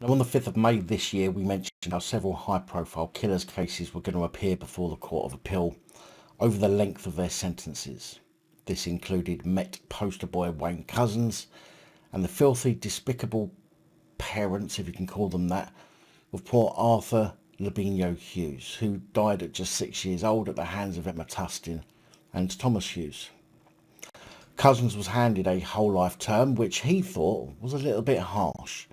Now, on the 5th of May this year, we mentioned how several high-profile killers' cases were going to appear before the Court of Appeal over the length of their sentences. This included Met poster boy Wayne Couzens and the filthy, despicable parents, if you can call them that, of poor Arthur Thoma Hughes, who died at just 6 years old at the hands of Emma Tustin and Thomas Hughes. Couzens was handed a whole life term, which he thought was a little bit harsh,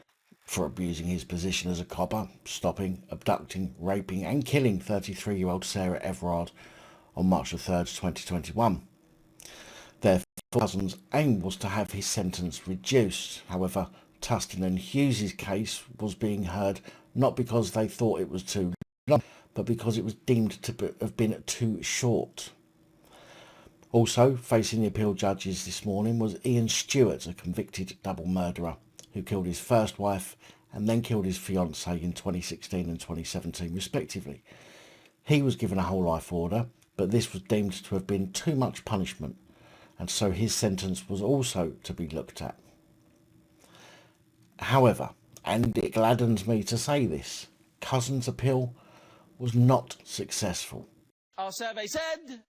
for abusing his position as a copper, stopping, abducting, raping and killing 33-year-old Sarah Everard on March the 3rd, 2021. Therefore, Couzens' aim was to have his sentence reduced. However, Tustin and Hughes' case was being heard not because they thought it was too long, but because it was deemed to have been too short. Also facing the appeal judges this morning was Ian Stewart, a convicted double murderer who killed his first wife and then killed his fiancée in 2016 and 2017 respectively. He was given a whole life order, but this was deemed to have been too much punishment, and so his sentence was also to be looked at. However, and it gladdens me to say this, Couzens' appeal was not successful. Our survey said...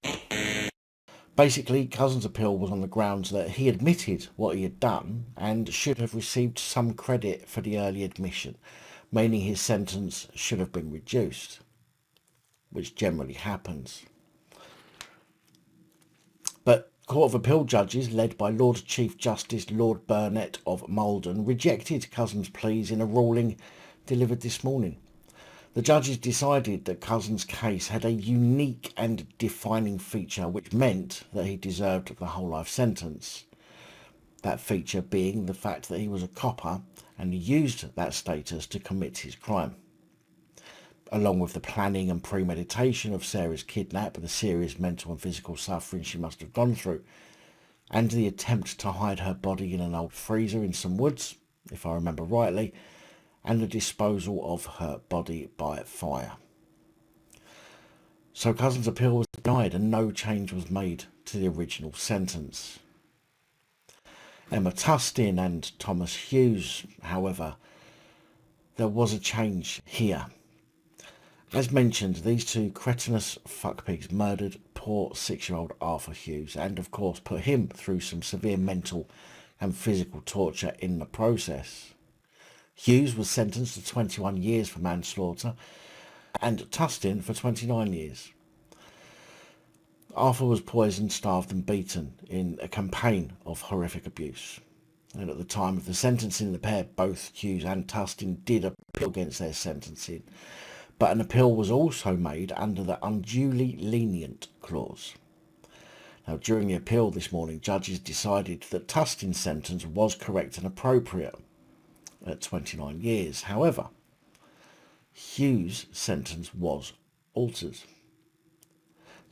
Basically, Couzens' appeal was on the grounds that he admitted what he had done and should have received some credit for the early admission, meaning his sentence should have been reduced, which generally happens. But Court of Appeal judges, led by Lord Chief Justice Lord Burnett of Malden, rejected Couzens' pleas in a ruling delivered this morning. The judges decided that Couzens' case had a unique and defining feature which meant that he deserved the whole life sentence. That feature being the fact that he was a copper and used that status to commit his crime. Along with the planning and premeditation of Sarah's kidnap, the serious mental and physical suffering she must have gone through, and the attempt to hide her body in an old freezer in some woods, if I remember rightly, and the disposal of her body by fire. So Couzens' appeal was denied and no change was made to the original sentence. Emma Tustin and Thomas Hughes, however, there was a change here. As mentioned, these two cretinous fuckpigs murdered poor 6-year-old Arthur Hughes and of course put him through some severe mental and physical torture in the process. Hughes was sentenced to 21 years for manslaughter and Tustin for 29 years. Arthur was poisoned, starved and beaten in a campaign of horrific abuse. And at the time of the sentencing, the pair, both Hughes and Tustin, did appeal against their sentencing, but an appeal was also made under the unduly lenient clause. Now, during the appeal this morning, judges decided that Tustin's sentence was correct and appropriate at 29 years. However, Hughes' sentence was altered.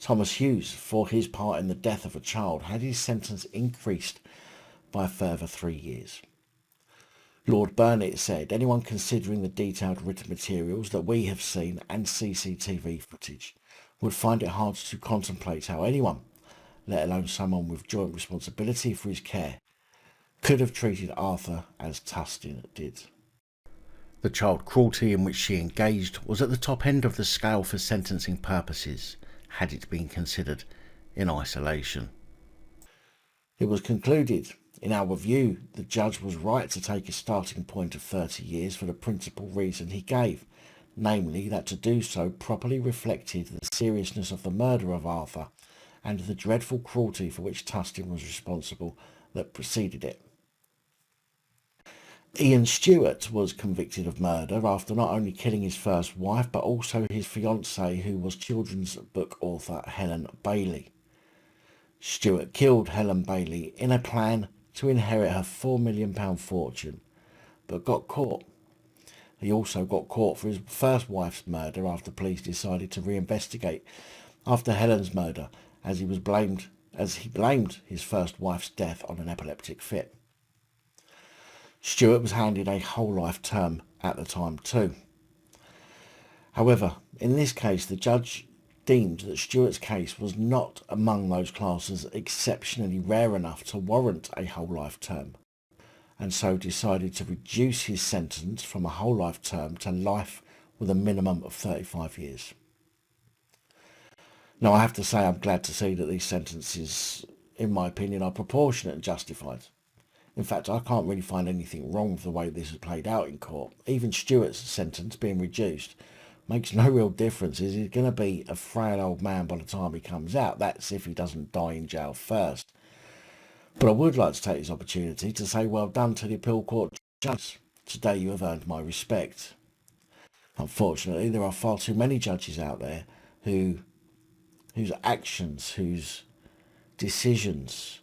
Thomas Hughes, for his part in the death of a child, had his sentence increased by a further 3 years. Lord Burnett said, anyone considering the detailed written materials that we have seen and CCTV footage would find it hard to contemplate how anyone, let alone someone with joint responsibility for his care, could have treated Arthur as Tustin did. The child cruelty in which she engaged was at the top end of the scale for sentencing purposes, had it been considered in isolation. It was concluded, in our view, the judge was right to take a starting point of 30 years for the principal reason he gave, namely that to do so properly reflected the seriousness of the murder of Arthur and the dreadful cruelty for which Tustin was responsible that preceded it. Ian Stewart was convicted of murder after not only killing his first wife but also his fiancée, who was children's book author Helen Bailey. Stewart killed Helen Bailey in a plan to inherit her £4 million fortune, but got caught. He also got caught for his first wife's murder after police decided to reinvestigate after Helen's murder, as he blamed his first wife's death on an epileptic fit. Stewart was handed a whole life term at the time too. However, in this case, the judge deemed that Stewart's case was not among those classes exceptionally rare enough to warrant a whole life term, and so decided to reduce his sentence from a whole life term to life with a minimum of 35 years. Now, I have to say I'm glad to see that these sentences, in my opinion, are proportionate and justified. In fact, I can't really find anything wrong with the way this has played out in court. Even Stewart's sentence being reduced makes no real difference. He's going to be a frail old man by the time he comes out. That's if he doesn't die in jail first. But I would like to take this opportunity to say well done to the appeal court judges. Today you have earned my respect. Unfortunately, there are far too many judges out there whose actions, whose decisions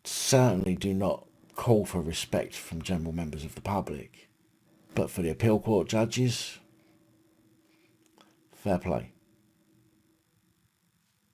certainly do not call for respect from general members of the public. But for the appeal court judges, fair play.